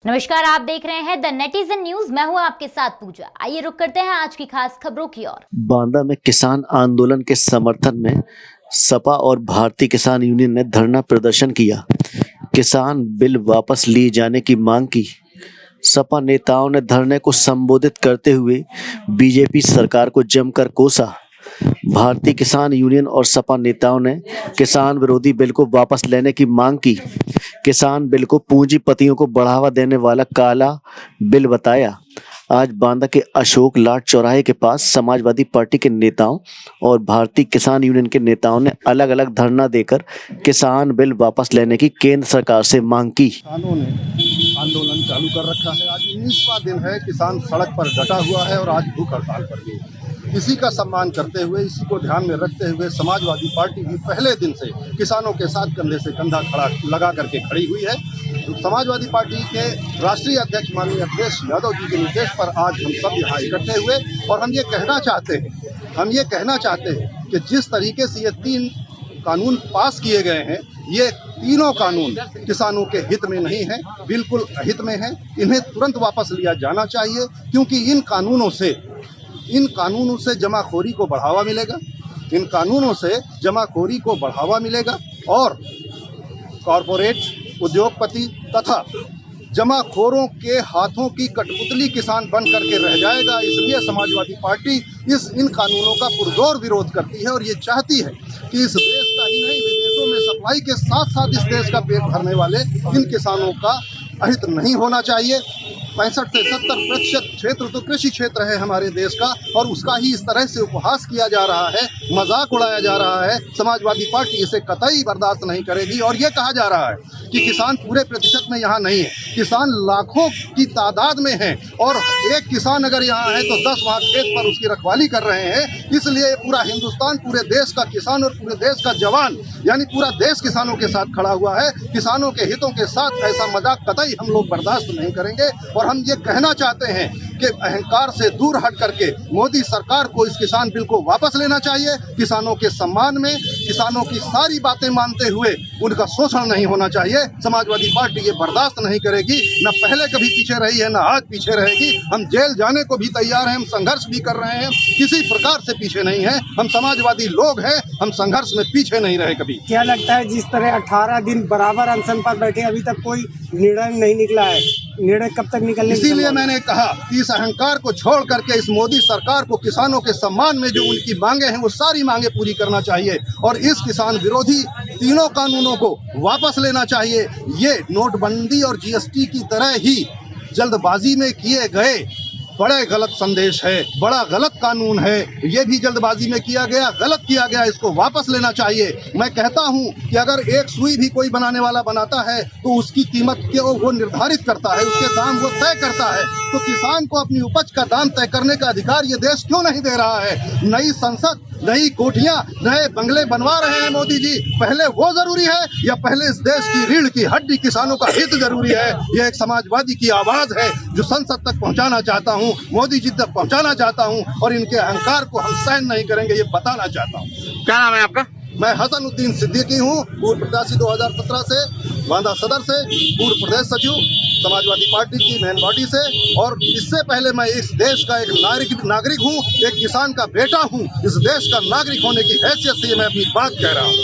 नमस्कार, आप देख रहे हैं द नेटिजन न्यूज। मैं हूं आपके साथ पूजा। आइए रुक करते हैं आज की खास खबरों की ओर। बांदा में किसान आंदोलन के समर्थन में सपा और भारतीय किसान यूनियन ने धरना प्रदर्शन किया। किसान बिल वापस लिए जाने की मांग की। सपा नेताओं ने धरने को संबोधित करते हुए बीजेपी सरकार को जमकर कोसा। भारतीय किसान यूनियन और सपा नेताओं ने किसान विरोधी बिल को वापस लेने की मांग की। किसान बिल को पूंजीपतियों को बढ़ावा देने वाला काला बिल बताया। आज बांदा के अशोक लाट चौराहे के पास समाजवादी पार्टी के नेताओं और भारतीय किसान यूनियन के नेताओं ने अलग अलग धरना देकर किसान बिल वापस लेने की केंद्र सरकार से मांग की। किसानों ने आंदोलन चालू कर रखा है। आज 19वां दिन है, किसान सड़क पर डटा हुआ है और आज भूख हड़ताल पर भी। इसी का सम्मान करते हुए, इसी को ध्यान में रखते हुए समाजवादी पार्टी भी पहले दिन से किसानों के साथ कंधे से कंधा खड़ा लगा करके खड़ी हुई है। तो समाजवादी पार्टी के राष्ट्रीय अध्यक्ष माननीय अखिलेश यादव जी के निर्देश पर आज हम सब यहाँ इकट्ठे हुए और हम ये कहना चाहते हैं कि जिस तरीके से ये 3 कानून पास किए गए हैं, ये तीनों कानून किसानों के हित में नहीं है, बिल्कुल अहित में है। इन्हें तुरंत वापस लिया जाना चाहिए, क्योंकि इन कानूनों से जमाखोरी को बढ़ावा मिलेगा और कॉरपोरेट, उद्योगपति तथा जमाखोरों के हाथों की कठपुतली किसान बन करके रह जाएगा। इसलिए समाजवादी पार्टी इन कानूनों का पुरजोर विरोध करती है और ये चाहती है कि इस देश का ही नहीं, विदेशों में सप्लाई के साथ साथ इस देश का पेट भरने वाले इन किसानों का अहित नहीं होना चाहिए। 65 से 70% क्षेत्र तो कृषि क्षेत्र है हमारे देश का, और उसका ही इस तरह से उपहास किया जा रहा है, मजाक उड़ाया जा रहा है। समाजवादी पार्टी इसे कतई बर्दाश्त नहीं करेगी। और ये कहा जा रहा है कि किसान पूरे प्रतिशत में यहाँ नहीं है, किसान लाखों की तादाद में है और एक किसान अगर यहाँ है तो 10 वहाँ खेत पर उसकी रखवाली कर रहे हैं। इसलिए पूरा हिंदुस्तान, पूरे देश का किसान और पूरे देश का जवान, यानी पूरा देश किसानों के साथ खड़ा हुआ है। किसानों के हितों के साथ ऐसा मजाक कतई हम लोग बर्दाश्त नहीं करेंगे। और हम ये कहना चाहते हैं कि अहंकार से दूर हट करके मोदी सरकार को इस किसान बिल को वापस लेना चाहिए। किसानों के सम्मान में, किसानों की सारी बातें मानते हुए उनका शोषण नहीं होना चाहिए। समाजवादी पार्टी ये बर्दाश्त नहीं करेगी, न पहले कभी पीछे रही है, न आज पीछे रहेगी। हम जेल जाने को भी तैयार हैं, हम संघर्ष भी कर रहे हैं, किसी प्रकार से पीछे नहीं है। हम समाजवादी लोग हैं, हम संघर्ष में पीछे नहीं रहे कभी। क्या लगता है, जिस तरह 18 दिन बराबर अनशन पर बैठे, अभी तक कोई निर्णय नहीं निकला है, निर्णय कब तक निकलने? इसीलिए मैंने कहा कि इस अहंकार को छोड़ करके इस मोदी सरकार को किसानों के सम्मान में जो उनकी मांगे हैं वो सारी मांगे पूरी करना चाहिए और इस किसान विरोधी तीनों कानूनों को वापस लेना चाहिए। ये नोटबंदी और जीएसटी की तरह ही जल्दबाजी में किए गए बड़े गलत संदेश है, बड़ा गलत कानून है। ये भी जल्दबाजी में किया गया, गलत किया गया, इसको वापस लेना चाहिए। मैं कहता हूं कि अगर एक सुई भी कोई बनाने वाला बनाता है तो उसकी कीमत को वो निर्धारित करता है, उसके दाम वो तय करता है। तो किसान को अपनी उपज का दाम तय करने का अधिकार ये देश क्यों नहीं दे रहा है? नई संसद, नई कोठियां, नए बंगले बनवा रहे हैं मोदी जी। पहले वो जरूरी है या पहले इस देश की रीढ़ की हड्डी किसानों का हित जरूरी है? ये एक समाजवादी की आवाज है जो संसद तक पहुंचाना चाहता हूं, मोदी जी तक पहुंचाना चाहता हूं और इनके अहंकार को हम सहन नहीं करेंगे, ये बताना चाहता हूं। क्या नाम है आपका? मैं हसनुद्दीन सिद्दीकी हूँ, पूर्व प्रत्याशी 2017 से, बांदा सदर से, पूर्व प्रदेश सचिव समाजवादी पार्टी की मेन बॉडी से। और इससे पहले मैं इस देश का एक नागरिक हूँ, एक किसान का बेटा हूँ। इस देश का नागरिक होने की हैसियत से मैं अपनी बात कह रहा हूँ।